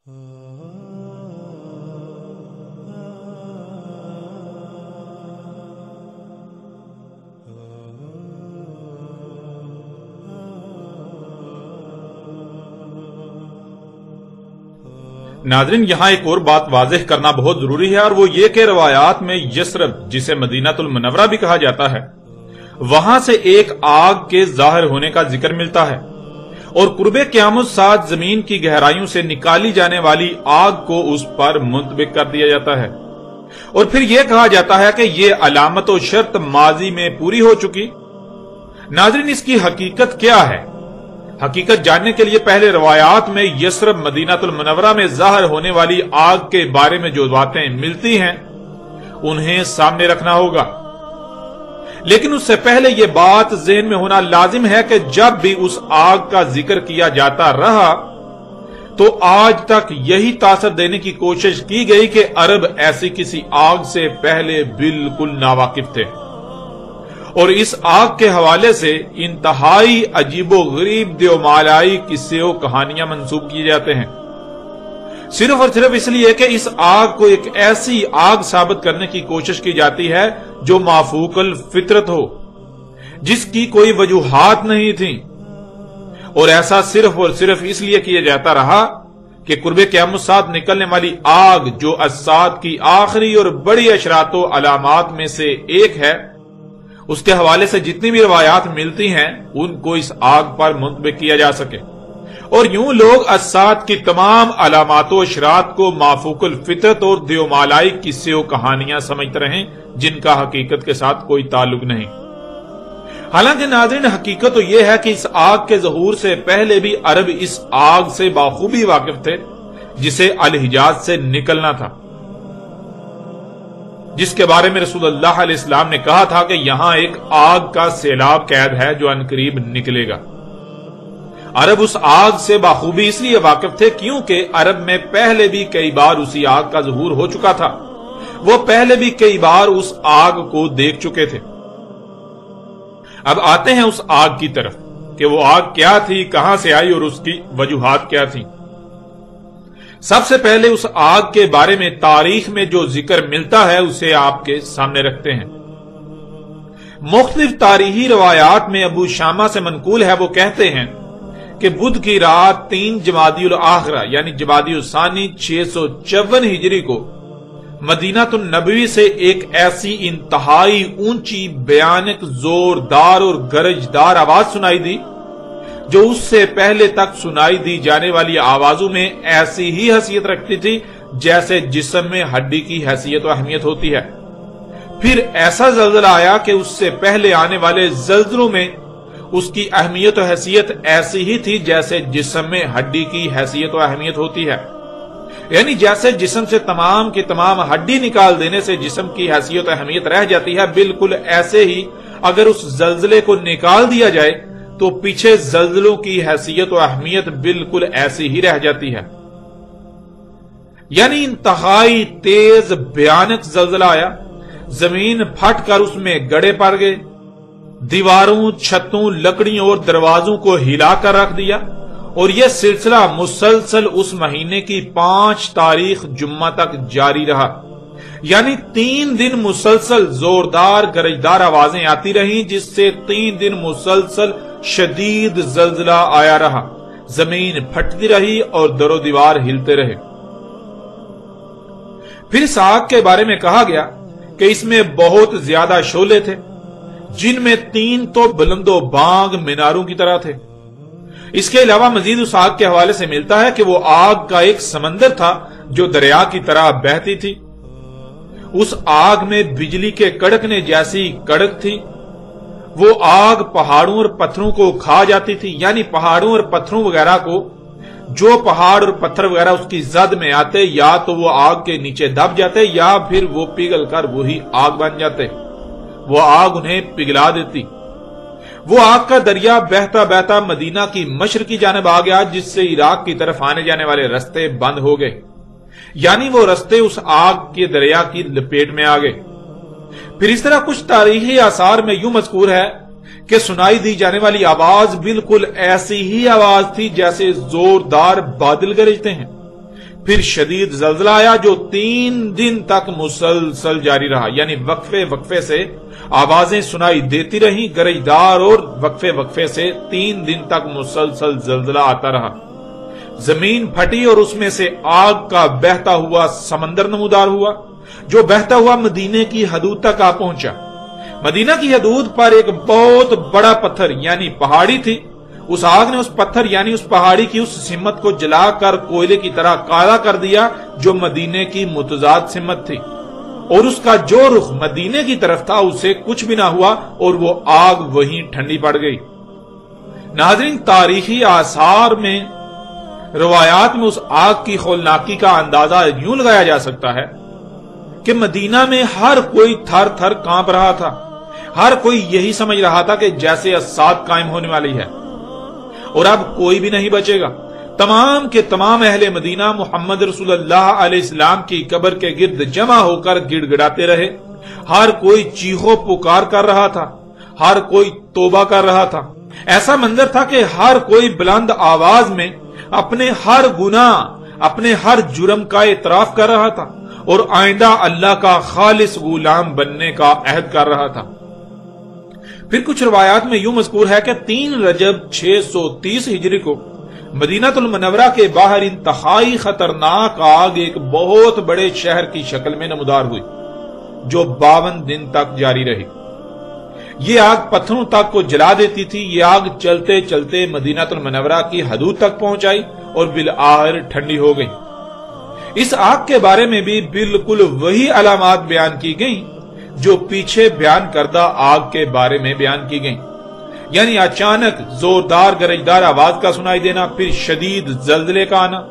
ناظرین، یہاں ایک اور بات واضح کرنا بہت ضروری ہے، اور وہ یہ کہ روایات میں یثرب، جسے مدینہ المنورہ بھی کہا جاتا ہے، وہاں سے ایک آگ کے ظاہر ہونے کا ذکر ملتا ہے، اور قرب قیامت ساتھ زمین کی گہرائیوں سے نکالی جانے والی آگ کو اس پر منطبق کر دیا جاتا ہے، اور پھر یہ کہا جاتا ہے کہ یہ علامت و شرط ماضی میں پوری ہو چکی۔ ناظرین، اس کی حقیقت کیا ہے؟ حقیقت جاننے کے لیے پہلے روایات میں یثرب مدینہ المنورہ میں ظاہر ہونے والی آگ کے بارے میں جو باتیں ملتی ہیں انہیں سامنے رکھنا ہوگا، لیکن اس سے پہلے یہ بات ذہن میں ہونا لازم ہے کہ جب بھی اس آگ کا ذکر کیا جاتا رہا تو آج تک یہی تاثر دینے کی کوشش کی گئی کہ عرب ایسی کسی آگ سے پہلے بالکل ناواقف تھے، اور اس آگ کے حوالے سے انتہائی عجیب و غریب دیومالائی قصے و کہانیاں منسوب کیے جاتے ہیں، صرف اور صرف اس لیے کہ اس آگ کو ایک ایسی آگ ثابت کرنے کی کوشش کی جاتی ہے جو مافوق الفطرت ہو، جس کی کوئی وجوہات نہیں تھی، اور ایسا صرف اور صرف اس لیے کیا جاتا رہا کہ قرب قیامت ساتھ نکلنے والی آگ جو الساعۃ کی آخری اور بڑی اشراط و علامات میں سے ایک ہے، اس کے حوالے سے جتنی بھی روایات ملتی ہیں ان کو اس آگ پر منطبق کیا جا سکے، اور یوں لوگ الساعۃ کی تمام علامات و اشراط کو مافوق الفطرت اور دیومالائی قصے و کہانیاں سمجھتے رہیں جن کا حقیقت کے ساتھ کوئی تعلق نہیں۔ حالانکہ ناظرین، حقیقت تو یہ ہے کہ اس آگ کے ظہور سے پہلے بھی عرب اس آگ سے بخوبی واقف تھے جسے الحجاز سے نکلنا تھا، جس کے بارے میں رسول اللہ علیہ السلام نے کہا تھا کہ یہاں ایک آگ کا سیلاب قید ہے جو عنقریب نکلے گا۔ عرب اس آگ سے بخوبی اس لیے واقف تھے کیونکہ عرب میں پہلے بھی کئی بار اسی آگ کا ظہور ہو چکا تھا، وہ پہلے بھی کئی بار اس آگ کو دیکھ چکے تھے۔ اب آتے ہیں اس آگ کی طرف کہ وہ آگ کیا تھی، کہاں سے آئی اور اس کی وجوہات کیا تھی۔ سب سے پہلے اس آگ کے بارے میں تاریخ میں جو ذکر ملتا ہے اسے آپ کے سامنے رکھتے ہیں۔ مختلف تاریخی روایات میں ابو شامہ سے منقول ہے، وہ کہتے ہیں کہ بدھ کی رات 3 جمادی الاخرہ یعنی جمادی الثانی 654 ہجری کو مدینہ النبوی سے ایک ایسی انتہائی اونچی، بیانک، زوردار اور گرجدار آواز سنائی دی جو اس سے پہلے تک سنائی دی جانے والی آوازوں میں ایسی ہی حیثیت رکھتی تھی جیسے جسم میں ہڈی کی حیثیت و اہمیت ہوتی ہے۔ پھر ایسا زلزلہ آیا کہ اس سے پہلے آنے والے زلزلوں میں اس کی اہمیت و حیثیت ایسی ہی تھی جیسے جسم میں ہڈی کی حیثیت و اہمیت ہوتی ہے، یعنی جیسے جسم سے تمام کی تمام ہڈی نکال دینے سے جسم کی حیثیت و اہمیت رہ جاتی ہے، بالکل ایسے ہی اگر اس زلزلے کو نکال دیا جائے تو پیچھے زلزلوں کی حیثیت و اہمیت بالکل ایسی ہی رہ جاتی ہے۔ یعنی انتہائی تیز بھیانک زلزلہ آیا، زمین پھٹ کر اس میں گڑے پڑ گئے، دیواروں، چھتوں، لکڑیوں اور دروازوں کو ہلا کر رکھ دیا، اور یہ سلسلہ مسلسل اس مہینے کی 5 تاریخ جمعہ تک جاری رہا۔ یعنی 3 دن مسلسل زوردار گرجدار آوازیں آتی رہیں، جس سے 3 دن مسلسل شدید زلزلہ آیا رہا، زمین پھٹتی رہی اور در و دیوار ہلتے رہے۔ پھر اس آگ کے بارے میں کہا گیا کہ اس میں بہت زیادہ شعلے تھے، جن میں 3 تو بلند و بانگ میناروں کی طرح تھے۔ اس کے علاوہ مزید اس آگ کے حوالے سے ملتا ہے کہ وہ آگ کا ایک سمندر تھا جو دریا کی طرح بہتی تھی۔ اس آگ میں بجلی کے کڑکنے جیسی کڑک تھی۔ وہ آگ پہاڑوں اور پتھروں کو کھا جاتی تھی، یعنی پہاڑوں اور پتھروں وغیرہ کو، جو پہاڑ اور پتھر وغیرہ اس کی زد میں آتے یا تو وہ آگ کے نیچے دب جاتے یا پھر وہ پگھل کر وہی آگ بن جاتے، وہ آگ انہیں پگھلا دیتی۔ وہ آگ کا دریا بہتا بہتا مدینہ کی مشرقی جانب آ گیا، جس سے عراق کی طرف آنے جانے والے رستے بند ہو گئے، یعنی وہ رستے اس آگ کے دریا کی لپیٹ میں آ گئے۔ پھر اس طرح کچھ تاریخی آثار میں یوں مذکور ہے کہ سنائی دی جانے والی آواز بالکل ایسی ہی آواز تھی جیسے زوردار بادل گرجتے ہیں، پھر شدید زلزلہ آیا جو 3 دن تک مسلسل جاری رہا، یعنی وقفے وقفے سے آوازیں سنائی دیتی رہیں گرجدار، اور وقفے وقفے سے 3 دن تک مسلسل زلزلہ آتا رہا۔ زمین پھٹی اور اس میں سے آگ کا بہتا ہوا سمندر نمودار ہوا، جو بہتا ہوا مدینے کی حدود تک آ پہنچا۔ مدینہ کی حدود پر ایک بہت بڑا پتھر یعنی پہاڑی تھی، اس آگ نے اس پتھر یعنی اس پہاڑی کی اس سمت کو جلا کر کوئلے کی طرح کالا کر دیا جو مدینے کی متضاد سمت تھی، اور اس کا جو رخ مدینے کی طرف تھا اسے کچھ بھی نہ ہوا اور وہ آگ وہیں ٹھنڈی پڑ گئی۔ ناظرین، تاریخی آثار میں، روایات میں اس آگ کی ہولناکی کا اندازہ یوں لگایا جا سکتا ہے کہ مدینہ میں ہر کوئی تھر تھر کانپ رہا تھا، ہر کوئی یہی سمجھ رہا تھا کہ جیسے اسات قائم ہونے والی ہے اور اب کوئی بھی نہیں بچے گا۔ تمام کے تمام اہل مدینہ محمد رسول اللہ علیہ السلام کی قبر کے گرد جمع ہو کر گڑ گڑاتے رہے، ہر کوئی چیخو پکار کر رہا تھا، ہر کوئی توبہ کر رہا تھا۔ ایسا منظر تھا کہ ہر کوئی بلند آواز میں اپنے ہر گناہ، اپنے ہر جرم کا اعتراف کر رہا تھا اور آئندہ اللہ کا خالص غلام بننے کا عہد کر رہا تھا۔ پھر کچھ روایات میں یوں مذکور ہے کہ 3 رجب 630 ہجری کو مدینہ المنورہ کے باہر انتہائی خطرناک آگ ایک بہت بڑے شہر کی شکل میں نمودار ہوئی، جو 52 دن تک جاری رہی۔ یہ آگ پتھروں تک کو جلا دیتی تھی۔ یہ آگ چلتے چلتے مدینہ المنورہ کی حدود تک پہنچ آئی اور بالآخر ٹھنڈی ہو گئی۔ اس آگ کے بارے میں بھی بالکل وہی علامات بیان کی گئیں جو پیچھے بیان کردہ آگ کے بارے میں بیان کی گئیں، یعنی اچانک زوردار گرجدار آواز کا سنائی دینا، پھر شدید زلزلے کا آنا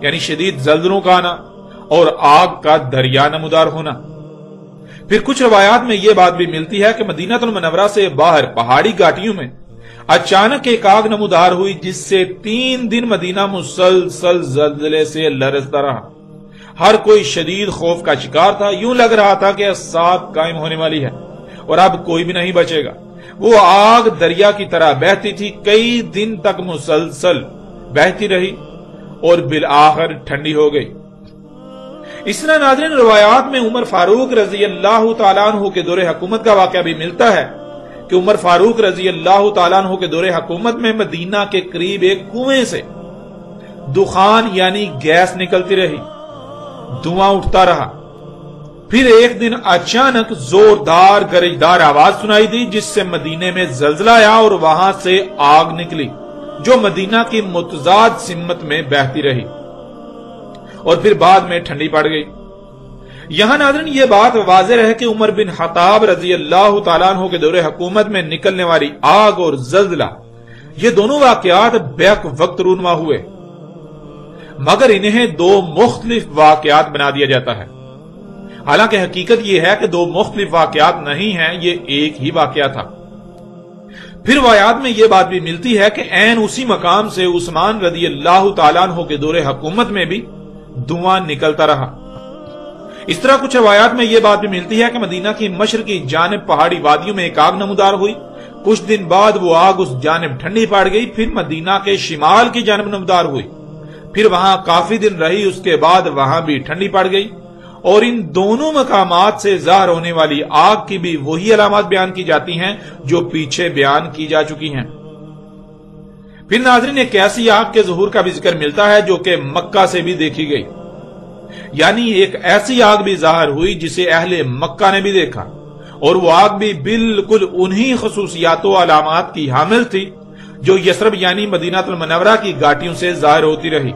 یعنی شدید زلزلوں کا آنا، اور آگ کا دریا نمودار ہونا۔ پھر کچھ روایات میں یہ بات بھی ملتی ہے کہ مدینہ المنورہ سے باہر پہاڑی گھاٹیوں میں اچانک ایک آگ نمودار ہوئی جس سے 3 دن مدینہ مسلسل زلزلے سے لرزتا رہا۔ ہر کوئی شدید خوف کا شکار تھا، یوں لگ رہا تھا کہ اسات قائم ہونے والی ہے اور اب کوئی بھی نہیں بچے گا۔ وہ آگ دریا کی طرح بہتی تھی، کئی دن تک مسلسل بہتی رہی اور بالآخر ٹھنڈی ہو گئی۔ اس طرح ناظرین، روایات میں عمر فاروق رضی اللہ تعالیٰ عنہ کے دور حکومت کا واقعہ بھی ملتا ہے کہ عمر فاروق رضی اللہ تعالیٰ عنہ کے دور حکومت میں مدینہ کے قریب ایک کنویں سے دخان یعنی گیس نکلتی رہی، دھواں اٹھتا رہا۔ پھر ایک دن اچانک زوردار گرجدار آواز سنائی دی جس سے مدینے میں زلزلہ آیا اور وہاں سے آگ نکلی جو مدینہ کی متضاد سمت میں بہتی رہی اور پھر بعد میں ٹھنڈی پڑ گئی۔ یہاں ناظرین یہ بات واضح ہے کہ عمر بن خطاب رضی اللہ تعالیٰ عنہ کے دور حکومت میں نکلنے والی آگ اور زلزلہ، یہ دونوں واقعات بیک وقت رونما ہوئے، مگر انہیں 2 مختلف واقعات بنا دیا جاتا ہے۔ حالانکہ حقیقت یہ ہے کہ 2 مختلف واقعات نہیں ہیں، یہ ایک ہی واقعہ تھا۔ پھر روایات میں یہ بات بھی ملتی ہے کہ عین اسی مقام سے عثمان رضی اللہ تعالیٰ عنہ کے دور حکومت میں بھی دھواں نکلتا رہا۔ اس طرح کچھ روایات میں یہ بات بھی ملتی ہے کہ مدینہ کی مشرقی جانب پہاڑی وادیوں میں ایک آگ نمودار ہوئی، کچھ دن بعد وہ آگ اس جانب ٹھنڈی پڑ گئی، پھر مدینہ کے شمال کی جانب نمودار ہوئی، پھر وہاں کافی دن رہی، اس کے بعد وہاں بھی ٹھنڈی پڑ گئی، اور ان دونوں مقامات سے ظاہر ہونے والی آگ کی بھی وہی علامات بیان کی جاتی ہیں جو پیچھے بیان کی جا چکی ہیں۔ پھر ناظرین ایک ایسی آگ کے ظہور کا بھی ذکر ملتا ہے جو کہ مکہ سے بھی دیکھی گئی، یعنی ایک ایسی آگ بھی ظاہر ہوئی جسے اہل مکہ نے بھی دیکھا، اور وہ آگ بھی بالکل انہی خصوصیات و علامات کی حامل تھی جو یثرب یعنی مدینہ المنورہ کی گھاٹیوں سے ظاہر ہوتی رہی۔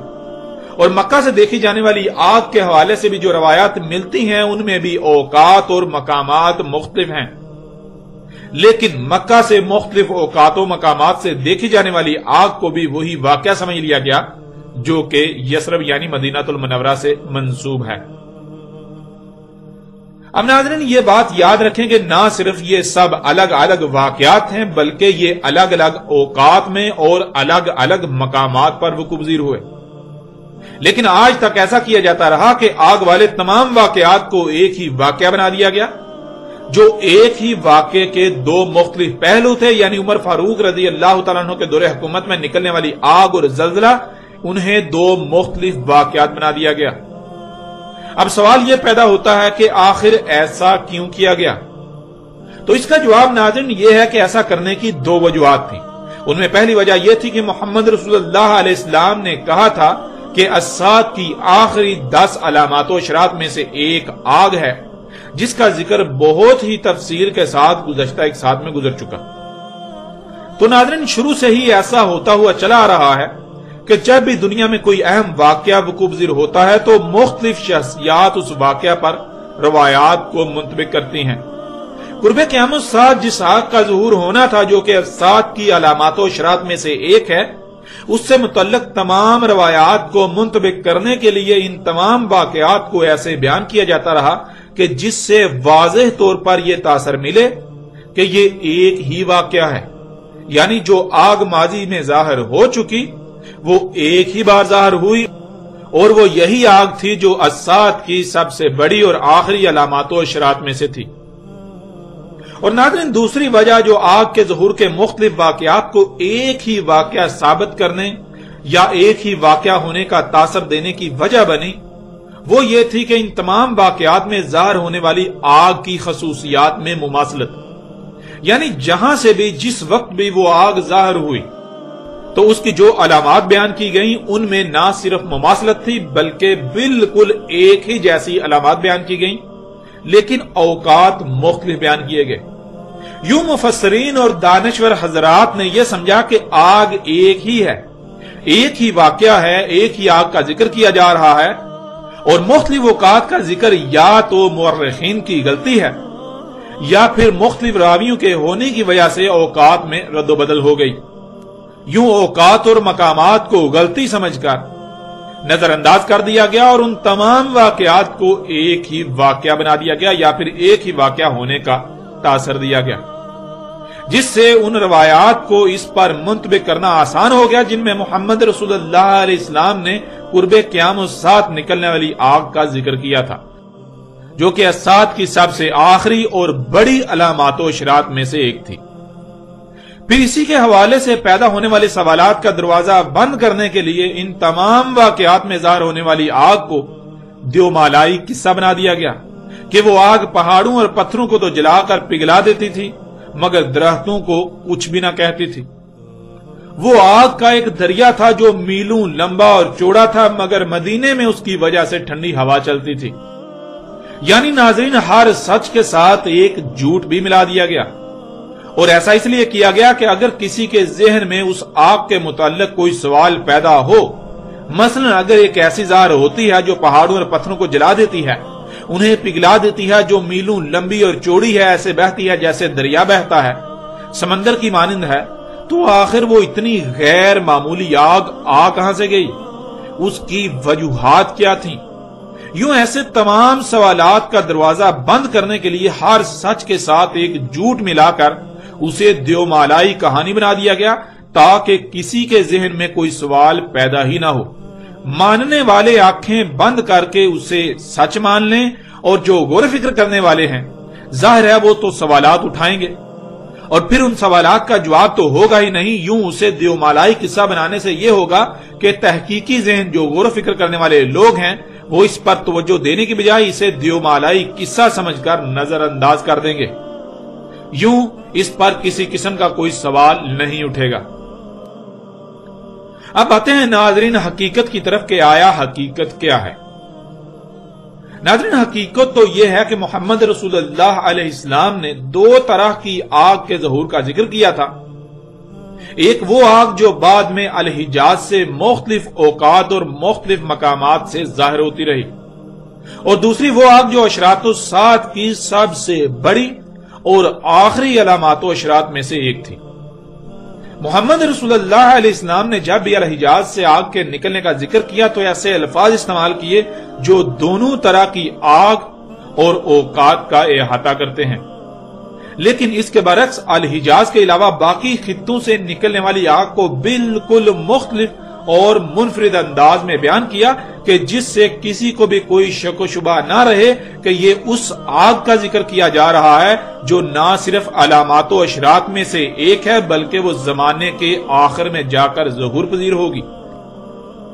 اور مکہ سے دیکھی جانے والی آگ کے حوالے سے بھی جو روایات ملتی ہیں ان میں بھی اوقات اور مقامات مختلف ہیں، لیکن مکہ سے مختلف اوقات و مقامات سے دیکھی جانے والی آگ کو بھی وہی واقعہ سمجھ لیا گیا جو کہ یثرب یعنی مدینہ المنورہ سے منسوب ہے۔ اب ناظرین یہ بات یاد رکھیں کہ نہ صرف یہ سب الگ الگ واقعات ہیں بلکہ یہ الگ الگ اوقات میں اور الگ الگ مقامات پر وقوع پذیر ہوئے، لیکن آج تک ایسا کیا جاتا رہا کہ آگ والے تمام واقعات کو ایک ہی واقعہ بنا دیا گیا جو ایک ہی واقعے کے 2 مختلف پہلو تھے، یعنی عمر فاروق رضی اللہ تعالیٰ عنہ کے دور حکومت میں نکلنے والی آگ اور زلزلہ انہیں دو مختلف واقعات بنا دیا گیا۔ اب سوال یہ پیدا ہوتا ہے کہ آخر ایسا کیوں کیا گیا؟ تو اس کا جواب ناظرین یہ ہے کہ ایسا کرنے کی دو وجوہات تھیں۔ ان میں پہلی وجہ یہ تھی کہ محمد رسول اللہ علیہ السلام نے کہا تھا کہ الساعۃ کی آخری 10 علامات و اشراط میں سے ایک آگ ہے، جس کا ذکر بہت ہی تفصیل کے ساتھ گزشتہ ایک ساتھ میں گزر چکا۔ تو ناظرین شروع سے ہی ایسا ہوتا ہوا چلا آ رہا ہے کہ جب بھی دنیا میں کوئی اہم واقعہ وقوع پذیر ہوتا ہے تو مختلف شخصیات اس واقعہ پر روایات کو منطبق کرتی ہیں۔ قرب قیامت الساعۃ جس آگ کا ظہور ہونا تھا جو کہ الساعۃ کی علامات و اشراط میں سے ایک ہے، اس سے متعلق تمام روایات کو منطبق کرنے کے لیے ان تمام واقعات کو ایسے بیان کیا جاتا رہا کہ جس سے واضح طور پر یہ تاثر ملے کہ یہ ایک ہی واقعہ ہے، یعنی جو آگ ماضی میں ظاہر ہو چکی وہ ایک ہی بار ظاہر ہوئی، اور وہ یہی آگ تھی جو الساعۃ کی سب سے بڑی اور آخری علامات و اشراط میں سے تھی۔ اور ناظرین دوسری وجہ جو آگ کے ظہور کے مختلف واقعات کو ایک ہی واقعہ ثابت کرنے یا ایک ہی واقعہ ہونے کا تاثر دینے کی وجہ بنی، وہ یہ تھی کہ ان تمام واقعات میں ظاہر ہونے والی آگ کی خصوصیات میں مماثلت، یعنی جہاں سے بھی جس وقت بھی وہ آگ ظاہر ہوئی تو اس کی جو علامات بیان کی گئیں ان میں نہ صرف مماثلت تھی بلکہ بالکل ایک ہی جیسی علامات بیان کی گئیں، لیکن اوقات مختلف بیان کیے گئے۔ یوں مفسرین اور دانشور حضرات نے یہ سمجھا کہ آگ ایک ہی ہے، ایک ہی واقعہ ہے، ایک ہی آگ کا ذکر کیا جا رہا ہے، اور مختلف اوقات کا ذکر یا تو مورخین کی غلطی ہے یا پھر مختلف راویوں کے ہونے کی وجہ سے اوقات میں رد و بدل ہو گئی۔ یوں اوقات اور مقامات کو غلطی سمجھ کر نظر انداز کر دیا گیا اور ان تمام واقعات کو ایک ہی واقعہ بنا دیا گیا یا پھر ایک ہی واقعہ ہونے کا تاثر دیا گیا، جس سے ان روایات کو اس پر منطبق کرنا آسان ہو گیا جن میں محمد رسول اللہ علیہ السلام نے قرب قیامت الساعۃ نکلنے والی آگ کا ذکر کیا تھا، جو کہ الساعۃ کی سب سے آخری اور بڑی علامات و اشراط میں سے ایک تھی۔ پھر اسی کے حوالے سے پیدا ہونے والے سوالات کا دروازہ بند کرنے کے لیے ان تمام واقعات میں ظاہر ہونے والی آگ کو دیومالائی قصہ بنا دیا گیا کہ وہ آگ پہاڑوں اور پتھروں کو تو جلا کر پگھلا دیتی تھی مگر درختوں کو کچھ بھی نہ کہتی تھی۔ وہ آگ کا ایک دریا تھا جو میلوں لمبا اور چوڑا تھا مگر مدینے میں اس کی وجہ سے ٹھنڈی ہوا چلتی تھی۔ یعنی ناظرین ہر سچ کے ساتھ ایک جھوٹ بھی ملا دیا گیا، اور ایسا اس لیے کیا گیا کہ اگر کسی کے ذہن میں اس آگ کے متعلق کوئی سوال پیدا ہو، مثلا اگر ایک ایسی ظاہر ہوتی ہے جو پہاڑوں اور پتھروں کو جلا دیتی ہے، انہیں پگھلا دیتی ہے، جو میلوں لمبی اور چوڑی ہے، ایسے بہتی ہے جیسے دریا بہتا ہے، سمندر کی مانند ہے، تو آخر وہ اتنی غیر معمولی آگ کہاں سے گئی؟ اس کی وجوہات کیا تھیں؟ یوں ایسے تمام سوالات کا دروازہ بند کرنے کے لیے ہر سچ کے ساتھ ایک جھوٹ ملا کر اسے دیومالائی کہانی بنا دیا گیا تاکہ کسی کے ذہن میں کوئی سوال پیدا ہی نہ ہو۔ ماننے والے آنکھیں بند کر کے اسے سچ مان لیں اور جو غور و فکر کرنے والے ہیں ظاہر ہے وہ تو سوالات اٹھائیں گے اور پھر ان سوالات کا جواب تو ہوگا ہی نہیں۔ یوں اسے دیومالائی قصہ بنانے سے یہ ہوگا کہ تحقیقی ذہن جو غور و فکر کرنے والے لوگ ہیں وہ اس پر توجہ دینے کی بجائے اسے دیومالائی قصہ سمجھ کر نظر انداز کر دیں گے، یوں اس پر کسی قسم کا کوئی سوال نہیں اٹھے گا۔ اب آتے ہیں ناظرین حقیقت کی طرف کہ آیا حقیقت کیا ہے۔ ناظرین حقیقت تو یہ ہے کہ محمد رسول اللہ علیہ السلام نے دو طرح کی آگ کے ظہور کا ذکر کیا تھا، ایک وہ آگ جو بعد میں الحجاز سے مختلف اوقات اور مختلف مقامات سے ظاہر ہوتی رہی، اور دوسری وہ آگ جو اشراط الساعۃ کی سب سے بڑی اور آخری علامات و اشراط میں سے ایک تھی۔ محمد رسول اللہ علیہ السلام نے جب بھی الحجاز سے آگ کے نکلنے کا ذکر کیا تو ایسے الفاظ استعمال کیے جو دونوں طرح کی آگ اور اوقات کا احاطہ کرتے ہیں، لیکن اس کے برعکس الحجاز کے علاوہ باقی خطوں سے نکلنے والی آگ کو بالکل مختلف اور منفرد انداز میں بیان کیا کہ جس سے کسی کو بھی کوئی شک و شبہ نہ رہے کہ یہ اس آگ کا ذکر کیا جا رہا ہے جو نہ صرف علامات و اشراط میں سے ایک ہے بلکہ وہ زمانے کے آخر میں جا کر ظہور پذیر ہوگی۔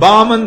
52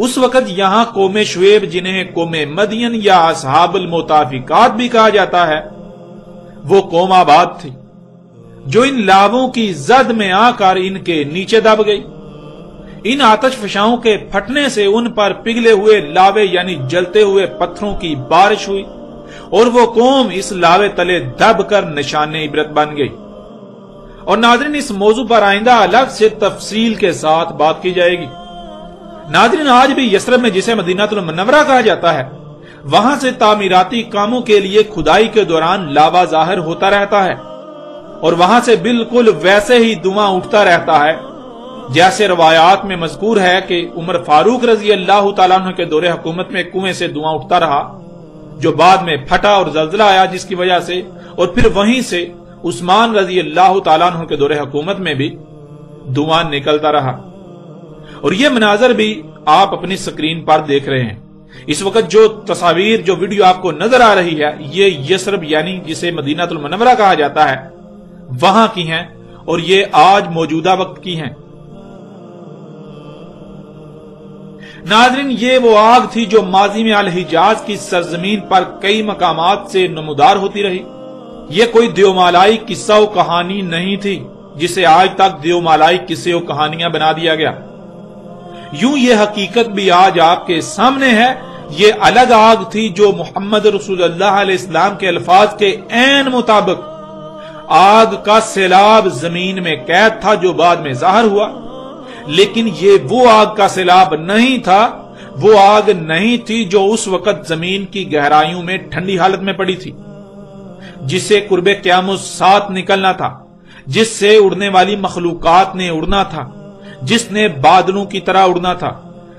اس وقت یہاں قوم شعیب، جنہیں قوم مدین یا اصحاب المتافقات بھی کہا جاتا ہے، وہ قوم آباد تھی جو ان لاووں کی زد میں آ کر ان کے نیچے دب گئی۔ ان آتش فشاؤں کے پھٹنے سے ان پر پگھلے ہوئے لاوے یعنی جلتے ہوئے پتھروں کی بارش ہوئی، اور وہ قوم اس لاوے تلے دب کر نشان عبرت بن گئی۔ اور ناظرین، اس موضوع پر آئندہ الگ سے تفصیل کے ساتھ بات کی جائے گی۔ ناظرین، آج بھی یثرب میں، جسے مدینہ المنورہ کہا جاتا ہے، وہاں سے تعمیراتی کاموں کے لیے کھدائی کے دوران لاوا ظاہر ہوتا رہتا ہے، اور وہاں سے بالکل ویسے ہی دھواں اٹھتا رہتا ہے جیسے روایات میں مذکور ہے کہ عمر فاروق رضی اللہ تعالیٰ عنہ کے دور حکومت میں کنویں سے دھواں اٹھتا رہا، جو بعد میں پھٹا اور زلزلہ آیا جس کی وجہ سے، اور پھر وہیں سے عثمان رضی اللہ تعالیٰ عنہ کے دور حکومت میں بھی دھواں نکلتا رہا۔ اور یہ مناظر بھی آپ اپنی سکرین پر دیکھ رہے ہیں۔ اس وقت جو تصاویر، جو ویڈیو آپ کو نظر آ رہی ہے، یہ یثرب یعنی جسے مدینہ المنورہ کہا جاتا ہے، وہاں کی ہیں، اور یہ آج موجودہ وقت کی ہیں۔ ناظرین، یہ وہ آگ تھی جو ماضی میں الحجاز کی سرزمین پر کئی مقامات سے نمودار ہوتی رہی۔ یہ کوئی دیومالائی قصہ و کہانی نہیں تھی جسے آج تک دیومالائی قصے و کہانیاں بنا دیا گیا۔ یوں یہ حقیقت بھی آج آپ کے سامنے ہے۔ یہ الگ آگ تھی جو محمد رسول اللہ علیہ السلام کے الفاظ کے عین مطابق آگ کا سیلاب زمین میں قید تھا جو بعد میں ظاہر ہوا، لیکن یہ وہ آگ کا سیلاب نہیں تھا، وہ آگ نہیں تھی جو اس وقت زمین کی گہرائیوں میں ٹھنڈی حالت میں پڑی تھی، جس سے قرب قیامت ساتھ نکلنا تھا، جس سے اڑنے والی مخلوقات نے اڑنا تھا، جس نے بادلوں کی طرح اڑنا تھا،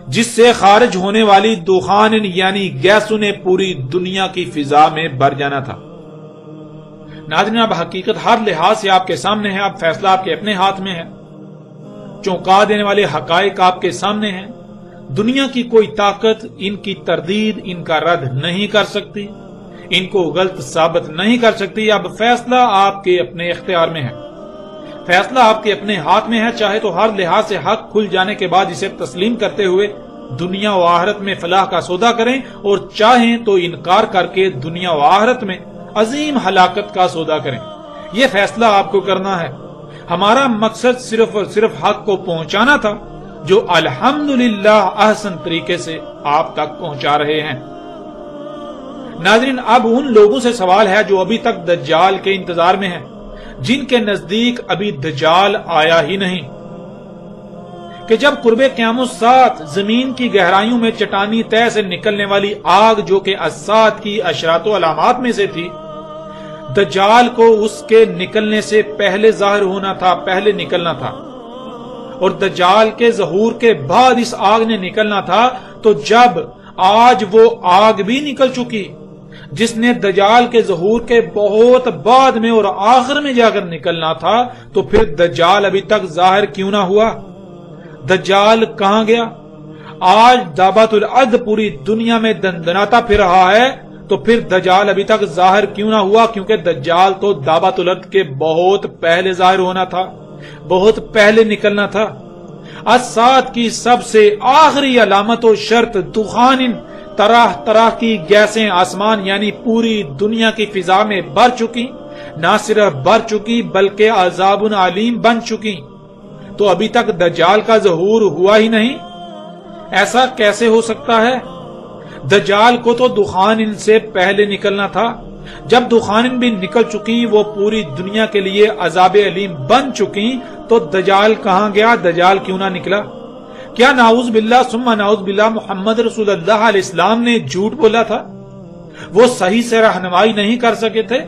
جس سے خارج ہونے والی دخان یعنی گیسوں نے پوری دنیا کی فضا میں بھر جانا تھا۔ ناظرین، اب حقیقت ہر لحاظ سے آپ کے سامنے ہے، اب فیصلہ آپ کے اپنے ہاتھ میں ہے۔ چونکا دینے والے حقائق آپ کے سامنے ہیں۔ دنیا کی کوئی طاقت ان کی تردید، ان کا رد نہیں کر سکتی، ان کو غلط ثابت نہیں کر سکتی۔ اب فیصلہ آپ کے اپنے اختیار میں ہے، فیصلہ آپ کے اپنے ہاتھ میں ہے۔ چاہے تو ہر لحاظ سے حق کھل جانے کے بعد اسے تسلیم کرتے ہوئے دنیا و آخرت میں فلاح کا سودا کریں، اور چاہیں تو انکار کر کے دنیا و آخرت میں عظیم ہلاکت کا سودا کریں۔ یہ فیصلہ آپ کو کرنا ہے۔ ہمارا مقصد صرف اور صرف حق کو پہنچانا تھا، جو الحمدللہ احسن طریقے سے آپ تک پہنچا رہے ہیں۔ ناظرین، اب ان لوگوں سے سوال ہے جو ابھی تک دجال کے انتظار میں ہیں، جن کے نزدیک ابھی دجال آیا ہی نہیں، کہ جب قرب قیامت ساتھ زمین کی گہرائیوں میں چٹانی تہ سے نکلنے والی آگ جو کہ الساعۃ کی اشراط و علامات میں سے تھی، دجال کو اس کے نکلنے سے پہلے ظاہر ہونا تھا، پہلے نکلنا تھا، اور دجال کے ظہور کے بعد اس آگ نے نکلنا تھا، تو جب آج وہ آگ بھی نکل چکی جس نے دجال کے ظہور کے بہت بعد میں اور آخر میں جا کر نکلنا تھا، تو پھر دجال ابھی تک ظاہر کیوں نہ ہوا؟ دجال کہاں گیا؟ آج دعوت العد پوری دنیا میں دندناتا پھر رہا ہے، تو پھر دجال ابھی تک ظاہر کیوں نہ ہوا؟ کیونکہ دجال تو دعوت العد کے بہت پہلے ظاہر ہونا تھا، بہت پہلے نکلنا تھا۔ الساعۃ کی سب سے آخری علامت و شرط دخان، طرح طرح کی گیسیں آسمان یعنی پوری دنیا کی فضا میں بھر چکی، نہ صرف بھر چکی بلکہ عذاب علیم بن چکی، تو ابھی تک دجال کا ظہور ہوا ہی نہیں۔ ایسا کیسے ہو سکتا ہے؟ دجال کو تو دخان سے پہلے نکلنا تھا۔ جب دخان بھی نکل چکی، وہ پوری دنیا کے لیے عذاب علیم بن چکی، تو دجال کہاں گیا؟ دجال کیوں نہ نکلا؟ کیا نعوذ باللہ ثم نعوذ باللہ محمد رسول اللہ علیہ السلام نے جھوٹ بولا تھا؟ وہ صحیح سے رہنمائی نہیں کر سکے تھے؟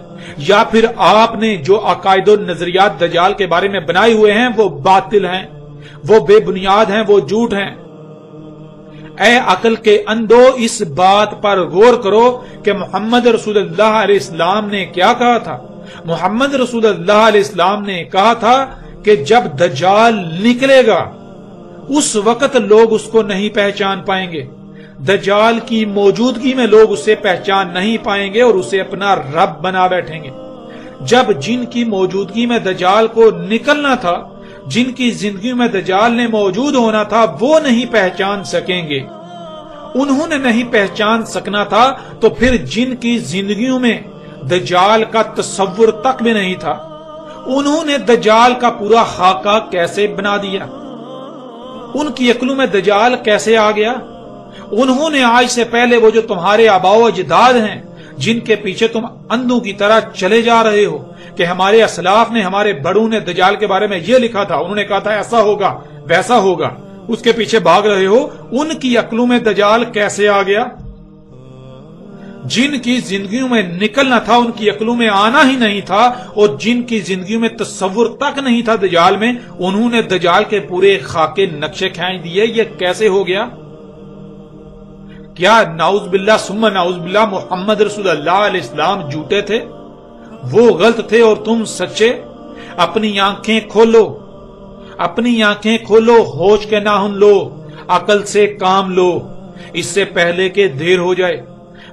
یا پھر آپ نے جو عقائد و نظریات دجال کے بارے میں بنائے ہوئے ہیں وہ باطل ہیں، وہ بے بنیاد ہیں، وہ جھوٹ ہیں؟ اے عقل کے اندھو، اس بات پر غور کرو کہ محمد رسول اللہ علیہ السلام نے کیا کہا تھا۔ محمد رسول اللہ علیہ السلام نے کہا تھا کہ جب دجال نکلے گا اس وقت لوگ اس کو نہیں پہچان پائیں گے، دجال کی موجودگی میں لوگ اسے پہچان نہیں پائیں گے اور اسے اپنا رب بنا بیٹھیں گے۔ جب جن کی موجودگی میں دجال کو نکلنا تھا، جن کی زندگی میں دجال نے موجود ہونا تھا، وہ نہیں پہچان سکیں گے، انہوں نے نہیں پہچان سکنا تھا تو پھر جن کی زندگیوں میں دجال کا تصور تک بھی نہیں تھا، انہوں نے دجال کا پورا خاکہ کیسے بنا دیا؟ ان کی عقلوں میں دجال کیسے آ گیا؟ انہوں نے آج سے پہلے وہ جو تمہارے آباء و اجداد ہیں جن کے پیچھے تم اندھوں کی طرح چلے جا رہے ہو کہ ہمارے اسلاف نے، ہمارے بڑوں نے دجال کے بارے میں یہ لکھا تھا، انہوں نے کہا تھا ایسا ہوگا ویسا ہوگا، اس کے پیچھے بھاگ رہے ہو، ان کی عقلوں میں دجال کیسے آ گیا؟ جن کی زندگیوں میں نکلنا تھا ان کی عقلوں میں آنا ہی نہیں تھا، اور جن کی زندگیوں میں تصور تک نہیں تھا دجال میں، انہوں نے دجال کے پورے خاکے نقشے کھینچ دیے۔ یہ کیسے ہو گیا؟ کیا نعوذ باللہ ثم نعوذ باللہ محمد رسول اللہ علیہ السلام جھوٹے تھے، وہ غلط تھے اور تم سچے؟ اپنی آنکھیں کھولو، اپنی آنکھیں کھولو، ہوش کے ناخن لو، عقل سے کام لو، اس سے پہلے کہ دیر ہو جائے۔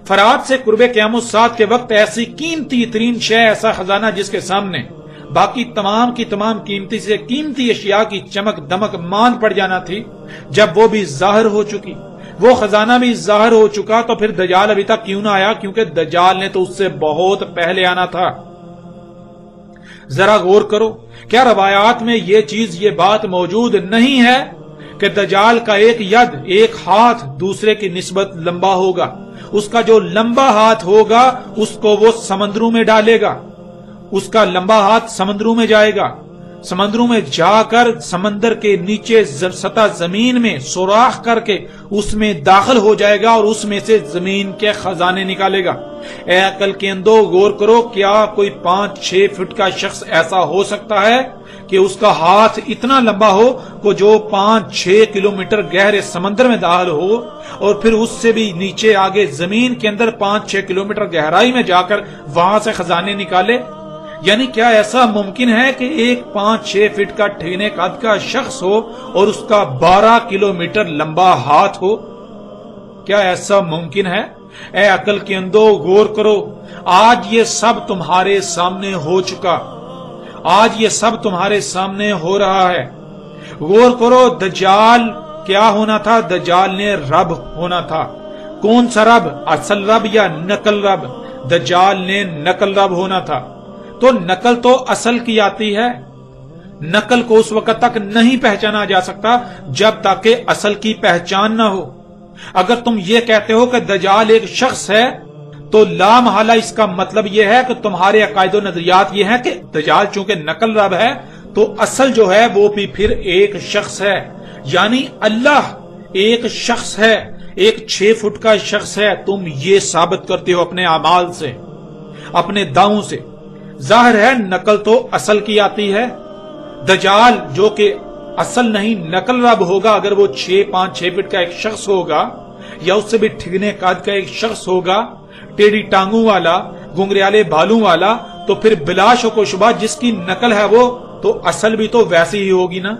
فرات سے قرب قیام الساعت کے وقت ایسی قیمتی ترین شے، ایسا خزانہ جس کے سامنے باقی تمام کی تمام قیمتی سے قیمتی اشیاء کی چمک دمک مان پڑ جانا تھی، جب وہ بھی ظاہر ہو چکی، وہ خزانہ بھی ظاہر ہو چکا، تو پھر دجال ابھی تک کیوں نہ آیا؟ کیونکہ دجال نے تو اس سے بہت پہلے آنا تھا۔ ذرا غور کرو، کیا روایات میں یہ چیز، یہ بات موجود نہیں ہے کہ دجال کا ایک ید، ایک ہاتھ دوسرے کی نسبت لمبا ہوگا؟ اس کا جو لمبا ہاتھ ہوگا اس کو وہ سمندروں میں ڈالے گا، اس کا لمبا ہاتھ سمندروں میں جائے گا، سمندروں میں جا کر سمندر کے نیچے سطح زمین میں سوراخ کر کے اس میں داخل ہو جائے گا اور اس میں سے زمین کے خزانے نکالے گا۔ اے عقل کے اندھو، غور کرو، کیا کوئی 5-6 فٹ کا شخص ایسا ہو سکتا ہے کہ اس کا ہاتھ اتنا لمبا ہو کہ جو 5-6 کلومیٹر گہرے سمندر میں داخل ہو اور پھر اس سے بھی نیچے آگے زمین کے اندر 5-6 کلومیٹر گہرائی میں جا کر وہاں سے خزانے نکالے؟ یعنی کیا ایسا ممکن ہے کہ ایک 5-6 فٹ کا ٹھینے قد کا شخص ہو اور اس کا 12 کلومیٹر لمبا ہاتھ ہو؟ کیا ایسا ممکن ہے؟ اے عقل کے اندھو، غور کرو، آج یہ سب تمہارے سامنے ہو چکا، آج یہ سب تمہارے سامنے ہو رہا ہے۔ غور کرو، دجال کیا ہونا تھا؟ دجال نے رب ہونا تھا۔ کون سا رب؟ اصل رب یا نقل رب؟ دجال نے نقل رب ہونا تھا۔ تو نقل تو اصل کی آتی ہے، نقل کو اس وقت تک نہیں پہچانا جا سکتا جب تک کہ اصل کی پہچان نہ ہو۔ اگر تم یہ کہتے ہو کہ دجال ایک شخص ہے تو لا محالہ اس کا مطلب یہ ہے کہ تمہارے عقائد و نظریات یہ ہیں کہ دجال چونکہ نقل رب ہے تو اصل جو ہے وہ بھی پھر ایک شخص ہے، یعنی اللہ ایک شخص ہے، ایک 6 فٹ کا شخص ہے۔ تم یہ ثابت کرتے ہو اپنے اعمال سے، اپنے دعووں سے۔ ظاہر ہے نقل تو اصل کی آتی ہے۔ دجال جو کہ اصل نہیں نقل رب ہوگا، اگر وہ 5-6 فٹ کا ایک شخص ہوگا یا اس سے بھی ٹھگنے قد کا ایک شخص ہوگا، ٹیڑھی ٹانگوں والا، گنگریالے بالوں والا، تو پھر بلا شک و شبہ جس کی نقل ہے وہ تو اصل بھی تو ویسی ہی ہوگی نا،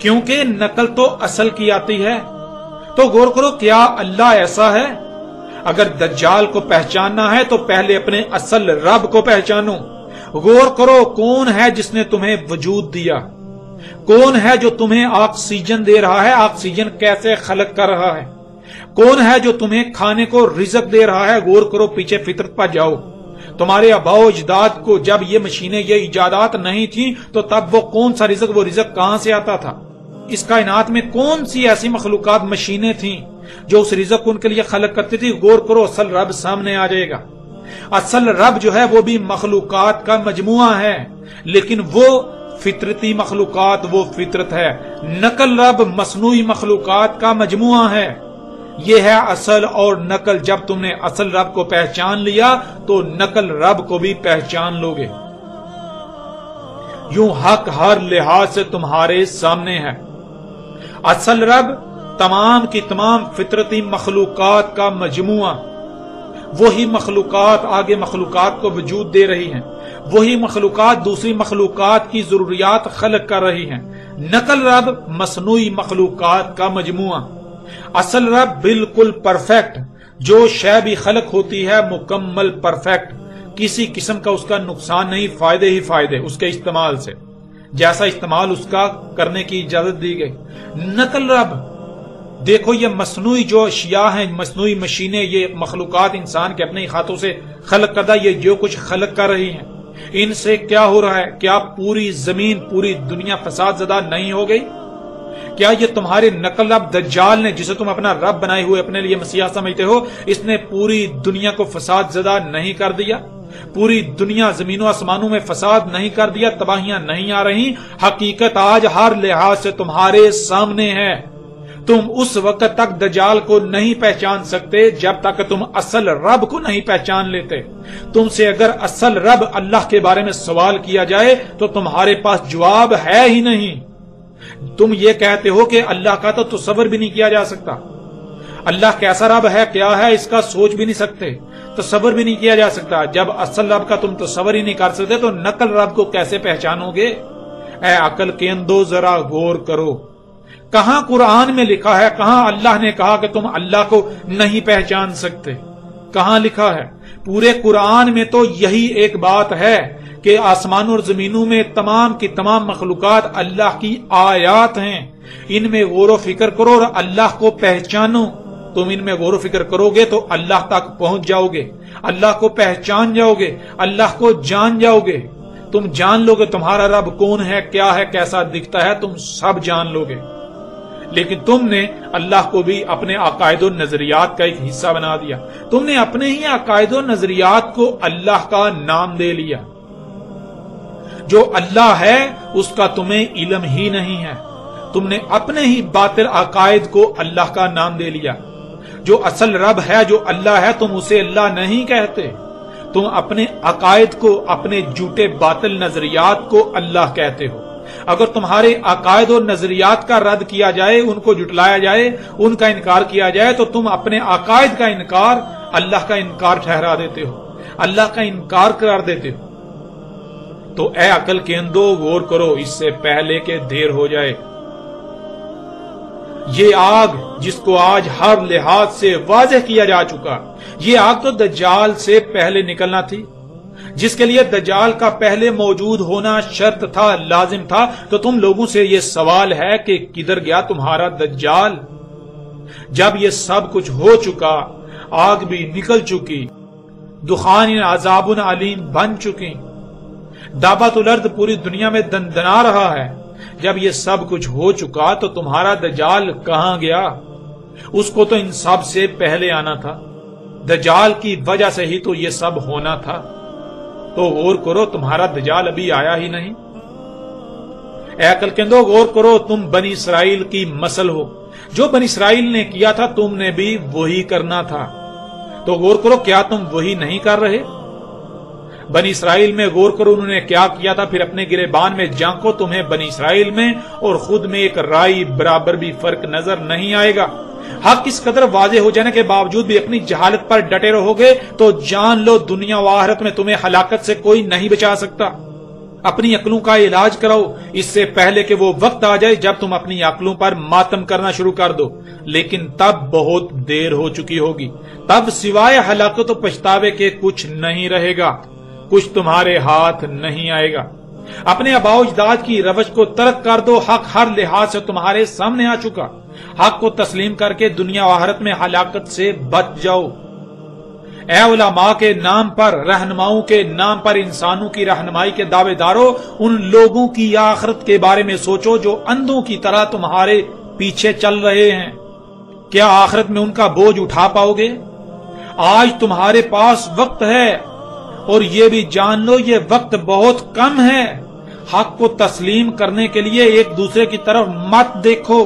کیونکہ نقل تو اصل کی آتی ہے۔ تو غور کرو، کیا اللہ ایسا ہے؟ اگر دجال کو پہچاننا ہے تو پہلے اپنے اصل رب کو پہچانو۔ غور کرو، کون ہے جس نے تمہیں وجود دیا؟ کون ہے جو تمہیں آکسیجن دے رہا ہے؟ آکسیجن کیسے خلق کر رہا ہے؟ کون ہے جو تمہیں کھانے کو رزق دے رہا ہے؟ غور کرو، پیچھے فطرت پر جاؤ۔ تمہارے آباء و اجداد کو جب یہ مشینیں، یہ ایجادات نہیں تھیں تو تب وہ کون سا رزق، وہ رزق کہاں سے آتا تھا؟ اس کائنات میں کون سی ایسی مخلوقات، مشینیں تھیں جو اس رزق کو ان کے لیے خلق کرتی تھی؟ غور کرو، اصل رب سامنے آ جائے گا۔ اصل رب جو ہے وہ بھی مخلوقات کا مجموعہ ہے، لیکن وہ فطرتی مخلوقات، وہ فطرت ہے۔ نقل رب مصنوعی مخلوقات کا مجموعہ ہے۔ یہ ہے اصل اور نقل۔ جب تم نے اصل رب کو پہچان لیا تو نقل رب کو بھی پہچان لوگے۔ یوں حق ہر لحاظ سے تمہارے سامنے ہے۔ اصل رب تمام کی تمام فطرتی مخلوقات کا مجموعہ، وہی مخلوقات آگے مخلوقات کو وجود دے رہی ہیں، وہی مخلوقات دوسری مخلوقات کی ضروریات خلق کر رہی ہیں۔ نقل رب مصنوعی مخلوقات کا مجموعہ۔ اصل رب بالکل پرفیکٹ، جو شے بھی خلق ہوتی ہے مکمل پرفیکٹ، کسی قسم کا اس کا نقصان نہیں، فائدے ہی فائدے اس کے استعمال سے، جیسا استعمال اس کا کرنے کی اجازت دی گئی۔ نقل رب دیکھو یہ مصنوعی جو اشیاء ہیں، مصنوعی مشینیں، یہ مخلوقات انسان کے اپنے ہاتھوں سے خلق کردہ، یہ جو کچھ خلق کر رہی ہیں، ان سے کیا ہو رہا ہے؟ کیا پوری زمین، پوری دنیا فساد زدہ نہیں ہو گئی؟ کیا یہ تمہارے نقل اب دجال نے، جسے تم اپنا رب بنائے ہوئے اپنے لیے مسیح سمجھتے ہو، اس نے پوری دنیا کو فساد زدہ نہیں کر دیا؟ پوری دنیا زمین و آسمانوں میں فساد نہیں کر دیا؟ تباہیاں نہیں آ رہی؟ حقیقت آج ہر لحاظ سے تمہارے سامنے ہے۔ تم اس وقت تک دجال کو نہیں پہچان سکتے جب تک تم اصل رب کو نہیں پہچان لیتے۔ تم سے اگر اصل رب اللہ کے بارے میں سوال کیا جائے تو تمہارے پاس جواب ہے ہی نہیں۔ تم یہ کہتے ہو کہ اللہ کا تو تصور بھی نہیں کیا جا سکتا، اللہ کیسا رب ہے، کیا ہے، اس کا سوچ بھی نہیں سکتے، تصور بھی نہیں کیا جا سکتا۔ جب اصل رب کا تم تصور ہی نہیں کر سکتے تو نقل رب کو کیسے پہچانو گے؟ اے عقل کے اندو ذرا غور کرو، کہاں قرآن میں لکھا ہے، کہاں اللہ نے کہا کہ تم اللہ کو نہیں پہچان سکتے؟ کہاں لکھا ہے؟ پورے قرآن میں تو یہی ایک بات ہے کہ آسمان اور زمینوں میں تمام کی تمام مخلوقات اللہ کی آیات ہیں، ان میں غور و فکر کرو اور اللہ کو پہچانو۔ تم ان میں غور و فکر کرو گے تو اللہ تک پہنچ جاؤ گے، اللہ کو پہچان جاؤ گے، اللہ کو جان جاؤ گے۔ تم جان لو گے تمہارا رب کون ہے، کیا ہے، کیسا دکھتا ہے، تم سب جان لو گے۔ لیکن تم نے اللہ کو بھی اپنے عقائد و نظریات کا ایک حصہ بنا دیا۔ تم نے اپنے ہی عقائد و نظریات کو اللہ کا نام دے لیا۔ جو اللہ ہے اس کا تمہیں علم ہی نہیں ہے، تم نے اپنے ہی باطل عقائد کو اللہ کا نام دے لیا۔ جو اصل رب ہے، جو اللہ ہے، تم اسے اللہ نہیں کہتے، تم اپنے عقائد کو، اپنے جھوٹے باطل نظریات کو اللہ کہتے ہو۔ اگر تمہارے عقائد اور نظریات کا رد کیا جائے، ان کو جھٹلایا جائے، ان کا انکار کیا جائے تو تم اپنے عقائد کا انکار اللہ کا انکار ٹھہرا دیتے ہو، اللہ کا انکار قرار دیتے ہو۔ تو اے عقل کے اندو غور کرو اس سے پہلے کہ دیر ہو جائے۔ یہ آگ جس کو آج ہر لحاظ سے واضح کیا جا چکا، یہ آگ تو دجال سے پہلے نکلنا تھی، جس کے لیے دجال کا پہلے موجود ہونا شرط تھا، لازم تھا۔ تو تم لوگوں سے یہ سوال ہے کہ کدھر گیا تمہارا دجال؟ جب یہ سب کچھ ہو چکا، آگ بھی نکل چکی، دخان عذاب علیم بن چکی، دابت الارض پوری دنیا میں دندنا رہا ہے، جب یہ سب کچھ ہو چکا تو تمہارا دجال کہاں گیا؟ اس کو تو ان سب سے پہلے آنا تھا، دجال کی وجہ سے ہی تو یہ سب ہونا تھا۔ تو غور کرو، تمہارا دجال ابھی آیا ہی نہیں۔ اے عقل کے اندو غور کرو، تم بنی اسرائیل کی نسل ہو، جو بنی اسرائیل نے کیا تھا تم نے بھی وہی کرنا تھا۔ تو غور کرو، کیا تم وہی نہیں کر رہے؟ بنی اسرائیل میں غور کرو انہوں نے کیا کیا تھا، پھر اپنے گریبان میں جھانکو، تمہیں بنی اسرائیل میں اور خود میں ایک رائی برابر بھی فرق نظر نہیں آئے گا۔ حق اس قدر واضح ہو جانے کے باوجود بھی اپنی جہالت پر ڈٹے رہو گے تو جان لو دنیا و آخرت میں تمہیں ہلاکت سے کوئی نہیں بچا سکتا۔ اپنی عقلوں کا علاج کراؤ اس سے پہلے کہ وہ وقت آ جائے جب تم اپنی عقلوں پر ماتم کرنا شروع کر دو، لیکن تب بہت دیر ہو چکی ہوگی۔ تب سوائے ہلاکت و پچھتاوے کے کچھ نہیں رہے گا، کچھ تمہارے ہاتھ نہیں آئے گا۔ اپنے آباء و اجداد کی روش کو ترک کر دو، حق ہر لحاظ سے تمہارے سامنے آ چکا، حق کو تسلیم کر کے دنیا و آخرت میں ہلاکت سے بچ جاؤ۔ اے علماء کے نام پر، رہنماؤں کے نام پر انسانوں کی رہنمائی کے دعوے داروں، ان لوگوں کی آخرت کے بارے میں سوچو جو اندھوں کی طرح تمہارے پیچھے چل رہے ہیں۔ کیا آخرت میں ان کا بوجھ اٹھا پاؤ گے؟ آج تمہارے پاس وقت ہے، اور یہ بھی جان لو یہ وقت بہت کم ہے۔ حق کو تسلیم کرنے کے لیے ایک دوسرے کی طرف مت دیکھو،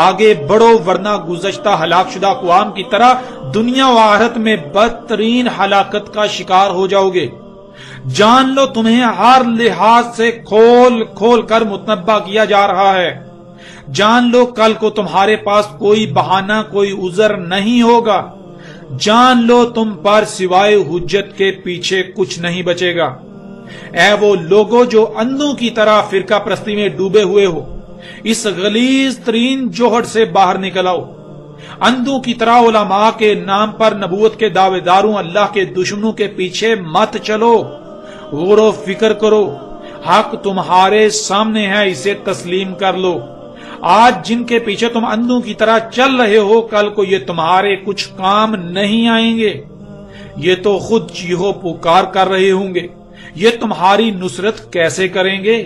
آگے بڑھو ورنہ گزشتہ ہلاک شدہ اقوام کی طرح دنیا و آخرت میں بدترین ہلاکت کا شکار ہو جاؤ گے۔ جان لو تمہیں ہر لحاظ سے کھول کھول کر متنبہ کیا جا رہا ہے۔ جان لو کل کو تمہارے پاس کوئی بہانہ، کوئی عذر نہیں ہوگا۔ جان لو تم پر سوائے حجت کے پیچھے کچھ نہیں بچے گا۔ اے وہ لوگوں جو اندھوں کی طرح فرقہ پرستی میں ڈوبے ہوئے ہو، اس غلیظ ترین جوہر سے باہر نکل آؤ۔ اندھوں کی طرح علماء کے نام پر نبوت کے دعوے داروں، اللہ کے دشمنوں کے پیچھے مت چلو، غور و فکر کرو۔ حق تمہارے سامنے ہے، اسے تسلیم کر لو۔ آج جن کے پیچھے تم اندھوں کی طرح چل رہے ہو، کل کو یہ تمہارے کچھ کام نہیں آئیں گے. یہ تو خود چیخو پکار کر رہے ہوں گے، یہ تمہاری نصرت کیسے کریں گے؟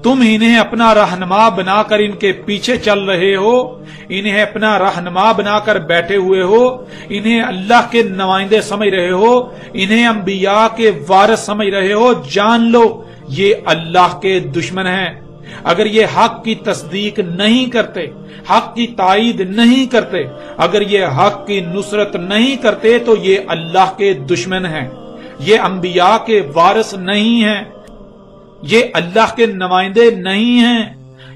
تم انہیں اپنا رہنما بنا کر ان کے پیچھے چل رہے ہو، انہیں اپنا رہنما بنا کر بیٹھے ہوئے ہو، انہیں اللہ کے نمائندے سمجھ رہے ہو، انہیں انبیاء کے وارث سمجھ رہے ہو. جان لو یہ اللہ کے دشمن ہیں. اگر یہ حق کی تصدیق نہیں کرتے، حق کی تائید نہیں کرتے، اگر یہ حق کی نصرت نہیں کرتے تو یہ اللہ کے دشمن ہیں. یہ انبیاء کے وارث نہیں ہیں، یہ اللہ کے نمائندے نہیں ہیں،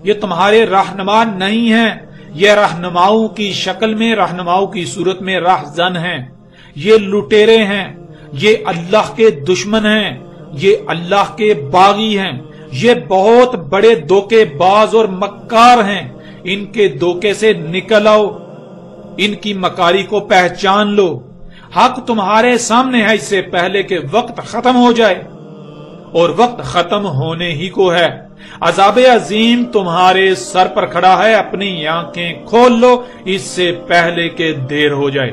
یہ تمہارے رہنما نہیں ہیں. یہ رہنماؤں کی شکل میں، رہنماؤں کی صورت میں راہزن ہیں. یہ لٹیرے ہیں، یہ اللہ کے دشمن ہیں، یہ اللہ کے باغی ہیں. یہ بہت بڑے دھوکے باز اور مکار ہیں. ان کے دھوکے سے نکل آؤ، ان کی مکاری کو پہچان لو. حق تمہارے سامنے ہے، اس سے پہلے کہ وقت ختم ہو جائے، اور وقت ختم ہونے ہی کو ہے. عذاب عظیم تمہارے سر پر کھڑا ہے. اپنی آنکھیں کھول لو اس سے پہلے کہ دیر ہو جائے.